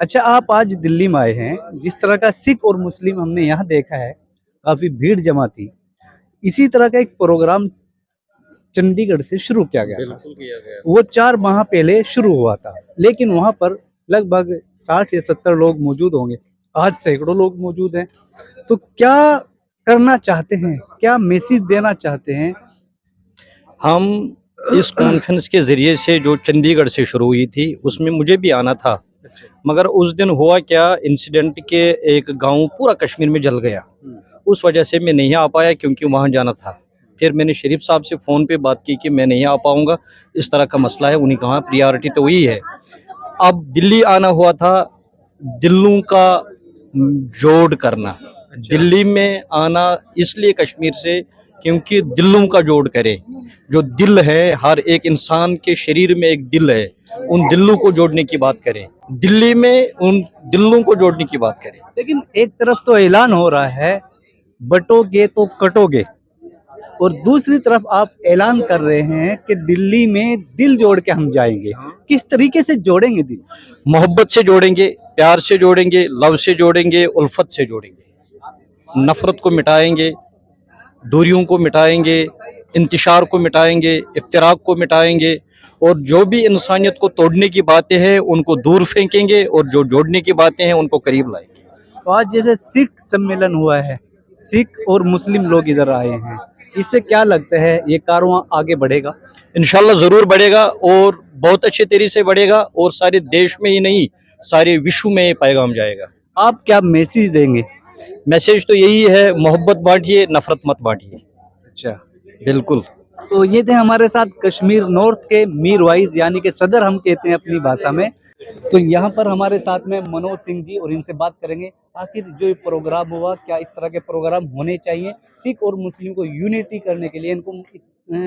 अच्छा, आप आज दिल्ली में आए हैं, जिस तरह का सिख और मुस्लिम हमने यहाँ देखा है, काफ़ी भीड़ जमा थी। इसी तरह का एक प्रोग्राम चंडीगढ़ से शुरू किया गया था। बिल्कुल किया गया। वो 4 माह पहले शुरू हुआ था, लेकिन वहाँ पर लगभग 60 या 70 लोग मौजूद होंगे। आज सैकड़ों लोग मौजूद हैं। तो क्या करना चाहते हैं? क्या मैसेज देना चाहते हैं? हम इस कॉन्फ्रेंस के ज़रिए से जो चंडीगढ़ से शुरू हुई थी, उसमें मुझे भी आना था, मगर उस दिन हुआ क्या, इंसिडेंट के एक गाँव पूरा कश्मीर में जल गया। उस वजह से मैं नहीं आ पाया क्योंकि वहाँ जाना था। फिर मैंने शरीफ साहब से फ़ोन पे बात की कि मैं नहीं आ पाऊँगा, इस तरह का मसला है। उन्हें कहा प्रायोरिटी तो वही है। अब दिल्ली आना हुआ था, दिलों का जोड़ करना। दिल्ली में आना इसलिए कश्मीर से क्योंकि दिलों का जोड़ करे। जो दिल है, हर एक इंसान के शरीर में एक दिल है, उन दिलों को जोड़ने की बात करें। दिल्ली में उन दिलों को जोड़ने की बात करें। लेकिन एक तरफ तो ऐलान हो रहा है, बटोगे तो कटोगे, और दूसरी तरफ आप ऐलान कर रहे हैं कि दिल्ली में दिल जोड़ के हम जाएंगे। किस तरीके से जोड़ेंगे दिल? मोहब्बत से जोड़ेंगे, प्यार से जोड़ेंगे, लव से जोड़ेंगे, उल्फत से जोड़ेंगे। नफरत को मिटाएंगे, दूरियों को मिटाएंगे, इंतशार को मिटाएंगे, इफ्तिराक को मिटाएंगे, और जो भी इंसानियत को तोड़ने की बातें हैं उनको दूर फेंकेंगे, और जो जोड़ने की बातें हैं उनको करीब लाएंगे। तो आज जैसे सिख सम्मेलन हुआ है, सिख और मुस्लिम लोग इधर आए हैं, इससे क्या लगता है ये कारवां आगे बढ़ेगा? इंशाल्लाह ज़रूर बढ़ेगा, और बहुत अच्छे तरीके से बढ़ेगा, और सारे देश में ही नहीं, सारे विश्व में ये पैगाम जाएगा। आप क्या मैसेज देंगे? मैसेज तो यही है, मोहब्बत बांटिए, नफरत मत बांटिए। अच्छा, बिल्कुल। तो ये थे हमारे साथ कश्मीर नॉर्थ के मीर वाइज, यानी कि सदर हम कहते हैं अपनी भाषा में। तो यहाँ पर हमारे साथ में मनोज सिंह जी, और इनसे बात करेंगे आखिर जो ये प्रोग्राम हुआ, क्या इस तरह के प्रोग्राम होने चाहिए सिख और मुस्लिम को यूनिटी करने के लिए, इनको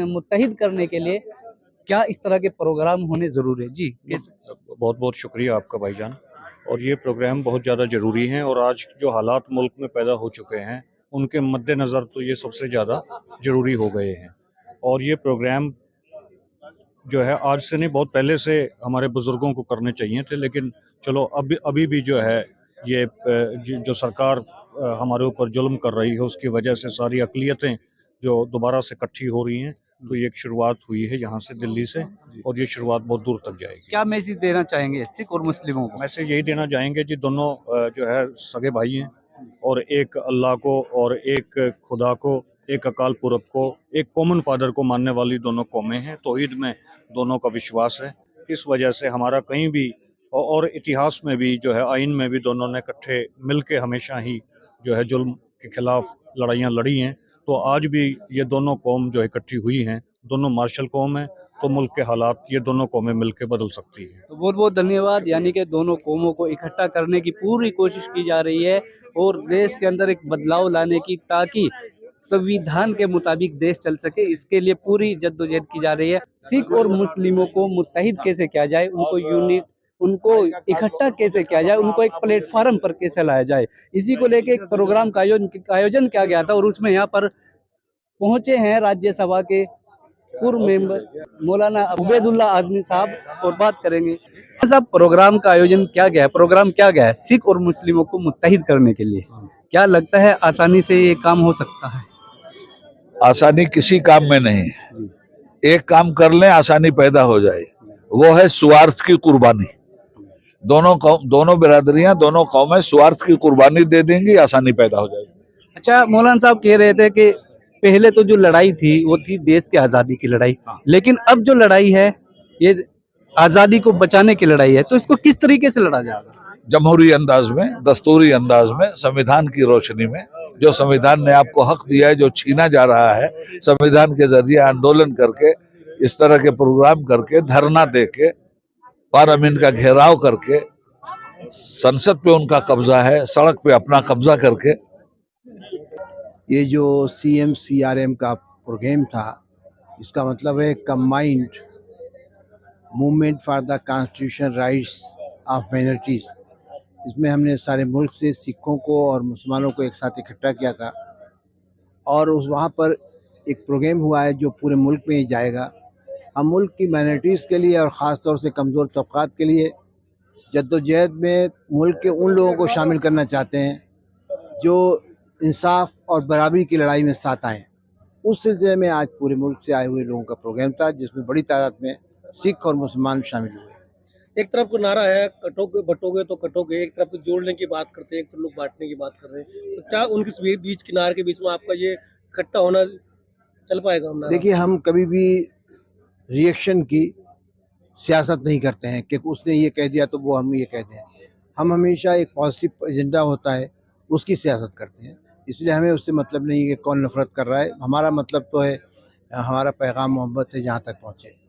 मुत्तहिद करने के लिए, क्या इस तरह के प्रोग्राम होने जरूरी है जी? बहुत बहुत शुक्रिया आपका भाईजान। और ये प्रोग्राम बहुत ज़्यादा ज़रूरी हैं, और आज जो हालात मुल्क में पैदा हो चुके हैं उनके मद्देनज़र तो ये सबसे ज़्यादा ज़रूरी हो गए हैं। और ये प्रोग्राम जो है आज से नहीं, बहुत पहले से हमारे बुज़ुर्गों को करने चाहिए थे, लेकिन चलो अभी अभी भी जो है ये जो सरकार हमारे ऊपर जुल्म कर रही है उसकी वजह से सारी अक़लियतें जो दोबारा से इकट्ठी हो रही हैं, तो ये एक शुरुआत हुई है यहाँ से, दिल्ली से, और ये शुरुआत बहुत दूर तक जाएगी। क्या मैसेज देना चाहेंगे सिख और मुस्लिमों को? मैसेज यही देना चाहेंगे जी, दोनों जो है सगे भाई हैं, और एक अल्लाह को और एक खुदा को, एक अकाल पुरख को, एक कॉमन फादर को मानने वाली दोनों कौमें हैं। तौहीद में दोनों का विश्वास है। इस वजह से हमारा कहीं भी और इतिहास में भी जो है, आइन में भी दोनों ने इकट्ठे मिल के हमेशा ही जो है जुल्म के खिलाफ लड़ाइयाँ लड़ी हैं। तो आज भी ये दोनों कौम जो इकट्ठी हुई हैं, दोनों मार्शल कौम हैं, तो मुल्क के हालात ये दोनों कौमें मिलकर बदल सकती हैं। तो बहुत बहुत धन्यवाद। यानी कि दोनों कौमों को इकट्ठा करने की पूरी कोशिश की जा रही है, और देश के अंदर एक बदलाव लाने की, ताकि संविधान के मुताबिक देश चल सके, इसके लिए पूरी जद्दोजहद की जा रही है। सिख और मुस्लिमों को मुत्तहिद कैसे किया जाए, उनको यूनिट, उनको इकट्ठा कैसे किया जाए, उनको एक प्लेटफार्म पर कैसे लाया जाए, इसी को लेके एक प्रोग्राम का आयोजन किया गया था। और उसमें यहाँ पर पहुंचे हैं राज्यसभा के पूर्व मेंबर मौलाना उबैदुल्ला आजमी साहब, और बात करेंगे साहब प्रोग्राम का आयोजन क्या गया है, प्रोग्राम क्या गया है सिख और मुस्लिमों को मुत्तहिद करने के लिए? क्या लगता है आसानी से ये काम हो सकता है? आसानी किसी काम में नहीं है। एक काम कर लें आसानी पैदा हो जाए, वो है स्वार्थ की कुर्बानी। दोनों बिरादरियां, दोनों कौमें स्वार्थ की कुर्बानी दे देंगी, आसानी पैदा हो जाएगी। अच्छा, मौलाना साहब कह रहे थे कि पहले तो जो लड़ाई थी वो थी देश की आज़ादी की लड़ाई, लेकिन अब जो लड़ाई है ये आज़ादी को बचाने की लड़ाई है। तो इसको किस तरीके से लड़ा जाएगा? जमहूरी अंदाज में, दस्तूरी अंदाज में, संविधान की रोशनी में, जो संविधान ने आपको हक दिया है, जो छीना जा रहा है, संविधान के जरिए आंदोलन करके, इस तरह के प्रोग्राम करके, धरना देके, पार्लियामेंट का घेराव करके, संसद पे उनका कब्जा है, सड़क पे अपना कब्जा करके। ये जो CM-CRM का प्रोग्राम था, इसका मतलब है combined movement for the constitution rights of minorities. इसमें हमने सारे मुल्क से सिखों को और मुसलमानों को एक साथ इकट्ठा किया था, और उस वहाँ पर एक प्रोग्राम हुआ है जो पूरे मुल्क में ही जाएगा। हम मुल्क की माइनॉरिटीज़ के लिए और ख़ास तौर से कमज़ोर तबक़ात के लिए जद्दोजहद में मुल्क के उन लोगों को शामिल करना चाहते हैं जो इंसाफ और बराबरी की लड़ाई में साथ आए। उस सिलसिले में आज पूरे मुल्क से आए हुए लोगों का प्रोग्राम था, जिसमें बड़ी तादाद में सिख और मुसलमान शामिल हुए। एक तरफ को नारा है कटोगे बटोगे तो कटोगे, एक तरफ तो जोड़ने की बात करते हैं, एक तरफ लोग बांटने की बात कर रहे हैं। तो क्या उनके बीच किनारे के बीच में आपका ये इकट्ठा होना चल पाएगा? हम देखिए, हम कभी भी रिएक्शन की सियासत नहीं करते हैं कि उसने ये कह दिया तो वो हम ये कह दें। हम हमेशा एक पॉजिटिव एजेंडा होता है उसकी सियासत करते हैं, इसलिए हमें उससे मतलब नहीं है कि कौन नफरत कर रहा है। हमारा मतलब तो है, हमारा पैगाम मोहब्बत है, जहाँ तक पहुँचे।